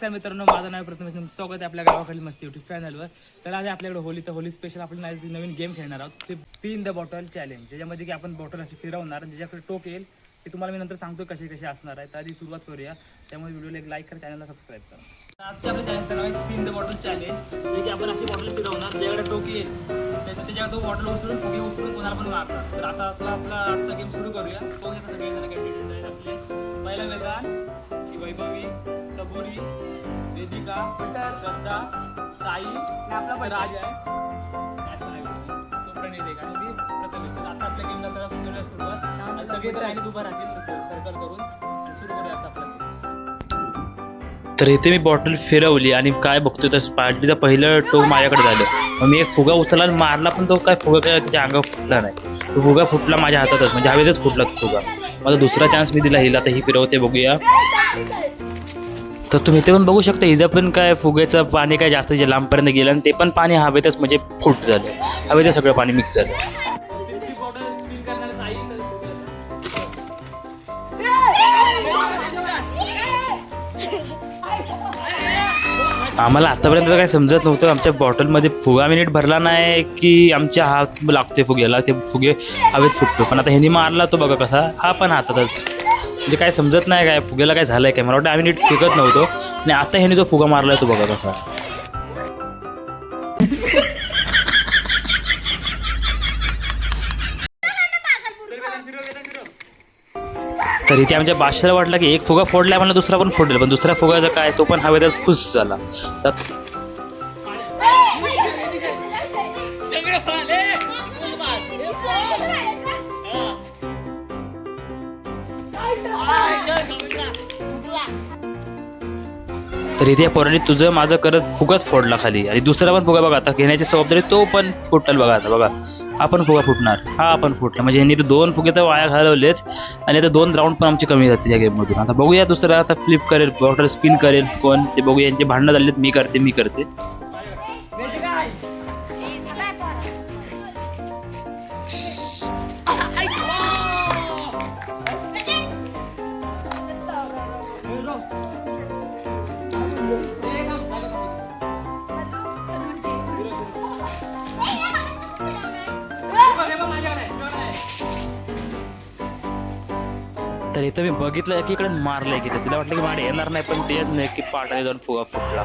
नमस्कार मित्रांनो, माझं नाव प्रथमेश. स्वागत आहे आपल्या गावाकडील मस्ती यूट्यूब चॅनलवर. तर आज आपल्याकडे होली, तर होली स्पेशल आपण नवीन गेम खेळणार आहोत. ते स्पिन द बॉटल चॅलेंज, ज्याच्यामध्ये की आपण बॉटल अशी फिरवणार आणि ज्याच्याकडे टोक येईल ते तुम्हाला मी नंतर सांगतो कसे कसे असणार आहे. तर आधी सुरुवात करूया. त्यामुळे व्हिडिओला एक लाईक करा, चॅनलला सबस्क्राईब करा. तर आजच्या आपल्या चॅनलचं नाव आहे स्पिन द बॉटल चॅलेंज. जे की आपण अशी बॉटल फिरवणार, ज्याच्याकडे टोक येईल त्याच्यावर तो बॉटल उचलून फुगे उचलून कोणाला पण मारणार. तर आता असला आपला आजचा गेम सुरू करूया. बघूया कसं गेम कॅन्डिडेट आहेत आपले. पहिला मैदान की वैभवी, सबुरी, वेदिका, श्रद्धा, साई, आपला राज आहे, तो प्रणित आहे आणि मी प्रथमेश. तर आता आपल्या गेमला करूया सुरुवात. सगळे तर आणि उभा राहतील सर्कल करून आणि सुरू करूया आपला गेम. तर इथे मी बॉटल फिरवली आणि काय बघतोय तर पार्टीचा पहिलं टोक माझ्याकडे झालं. मग मी एक फुगा उचलला आणि मारला, पण तो काय फुगा काय त्याच्या अंगावर फुटला नाही. तो फुगा फुटला माझ्या हातातच, म्हणजे हवेतच फुटला तो फुगा. माझा दुसरा चान्स मी दिला हिला, तर ही फिरवते बघूया. तर तुम्ही इथे पण बघू शकता, हिचं पण काय फुग्याचं पाणी काय जास्त लांबपर्यंत गेलं आणि ते पण पाणी हवेतच म्हणजे फुट झालं. हवेतच सगळं पाणी मिक्स झालं. आम्हाला आतापर्यंत काय समजत नव्हतं, आमच्या बॉटलमध्ये फुगा नीट भरला नाही की आमच्या हात लागतोय फुग्याला, ते फुगे हवेत फुटतो. पण आता ह्यानी मारला तो बघा कसा, हा पण हातातच. म्हणजे काय समजत नाही काय फुग्याला काय झालंय काय. मला वाटतं आम्ही नीट फेकत नव्हतो आणि आता ह्याने जो फुगा मारलाय तो बघा कसा. तर इथे आमच्या बादशाला वाटलं की एक फुगा फोडलाय, मला दुसरा पण फोडलेला, पण दुसऱ्या फुगाचा काय तो पण हवेत फुस झाला. तर तर इथे पोरांनी तुझं माझं करत फुगाच फोडला खाली, आणि दुसरा पण फुगा बघा आता घेण्याची जबाबदारी तो पण फुटल बघा. आता बघा हा पण फुगा फुटणार, हा पण फुटला. म्हणजे यांनी तर दोन फुगे तर वाया घालवलेच आणि आता 2 राऊंड पण आमची कमी जाते या गेममधून. आता बघूया दुसरा आता फ्लिप करेल, बॉटल स्पिन करेल कोण ते बघूया. यांचे भांडणं झालेत, मी करते. तर इथं मी बघितलं की इकडे मारलंय की तिला वाटलं की माडे येणार नाही, पण ते नाही की पाटाने जाऊन फुगा फुटला.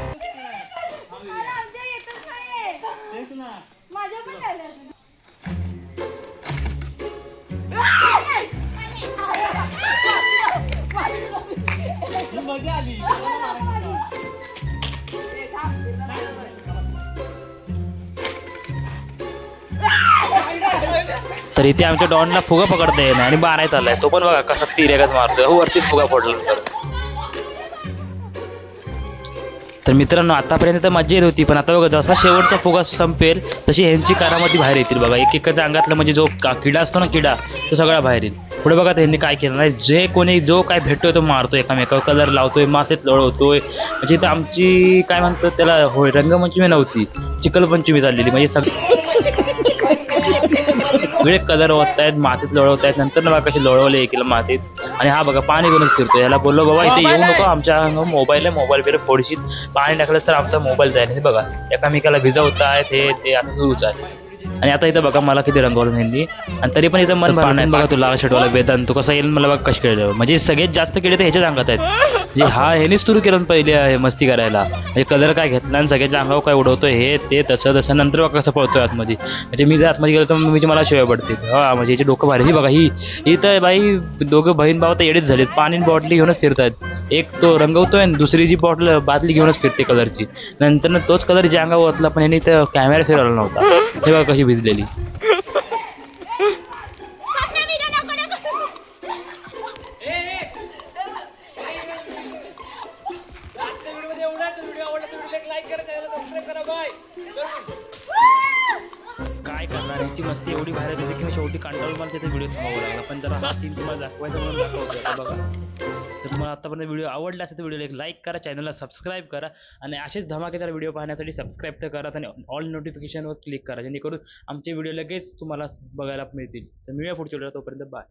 तर इथे आमच्या डॉनला फुगा पकडता येणार आणि बारायत आलाय, तो पण बघा कसा तिरेगत मारतोय, वरतीच फुगा फोडला. तर मित्रांनो आतापर्यंत तर मजा येत होती, पण आता बघा जसा शेवटचा फुगा संपेल तशी ह्यांची करामती बाहेर येतील बघा. एकेकाच्या अंगातला म्हणजे जो किडा असतो ना, किडा तो सगळा बाहेर येईल. पुढे बघा ह्यांनी काय केलं नाही, जे कोणी जो काय भेटतोय तो मारतोय, एकामेकावर कलर लावतोय, मातीत लोळवतोय. म्हणजे इथं आमची काय म्हणतात त्याला, होय रंगपंचमी नव्हती, चिखलपंचमी चाललेली. म्हणजे सगळे कलर होत आहेत, मातीत लोळवत आहेत. नंतर ना बघा कशी लोळवले एकीला मातीत, आणि हा बघा पाणी घेऊनच फिरतो. याला बोललो बाबा इथे येऊ नको, आमच्या मोबाईल आहे, मोबाईल बिर फोडशील, पाणी टाकलं तर आमचा मोबाईल जाईल. हे बघा एकामेकाला भिजवत आहेत, हे आता सुरूच आहे. आणि आता इथं बघा मला किती रंगवलं यांनी, आणि तरी पण इथं मन भरणार नाही बघा. तू लाल शर्टवाला वेदांत तो कसा येईल मला बघा कशी खेळले. म्हणजे सगळ्यात जास्त किडे तर ह्याच्याच अंगात आहेत. म्हणजे हा ह्यानेच सुरू केलं पहिले मस्ती करायला. म्हणजे कलर काय घेतला आणि सगळ्याच्या अंगावर काय उडवतोय, हे ते तसं नंतर बघा कसं पळतोय आतमध्ये. म्हणजे मी जर आतमध्ये गेलो तर म्हणजे मला शिवाय पडते. हा म्हणजे हिचे डोकं भारी. ही बघा ही तर बाई दोघं बहीण भाव तर येडेच झालेत, पाणी बॉटली घेऊनच फिरतात. एक तो रंगवतोय आणि दुसरी जी बॉटल बादली घेऊनच फिरते कलरची. नंतर तोच कलर ज्या अंगावर ओतला, पण ह्याने तर कॅमेरा फिरवला नव्हता. हे बघा कशी भिजलेली. काय करणार, यांची मस्ती एवढी बाहेर होती की मी शेवटी कंटाळून मला तिथे व्हिडिओ थांबावा लागला. पण जरा हा सीन तुम्हाला दाखवायचा म्हणून दाखवतो बघा. तर तुम्हाला आतापर्यंत व्हिडिओ आवडला असेल तर व्हिडिओला एक लाईक करा, चॅनलला सबस्क्राईब करा, आणि असेच धमाकेदार व्हिडिओ पाहण्यासाठी सबस्क्राईब तर करा आणि ऑल नोटिफिकेशनवर क्लिक करा, जेणेकरून आमचे व्हिडिओ लगेच तुम्हाला बघायला मिळतील. तर मिळूया पुढच्या व्हिडिओ, तोपर्यंत बाय.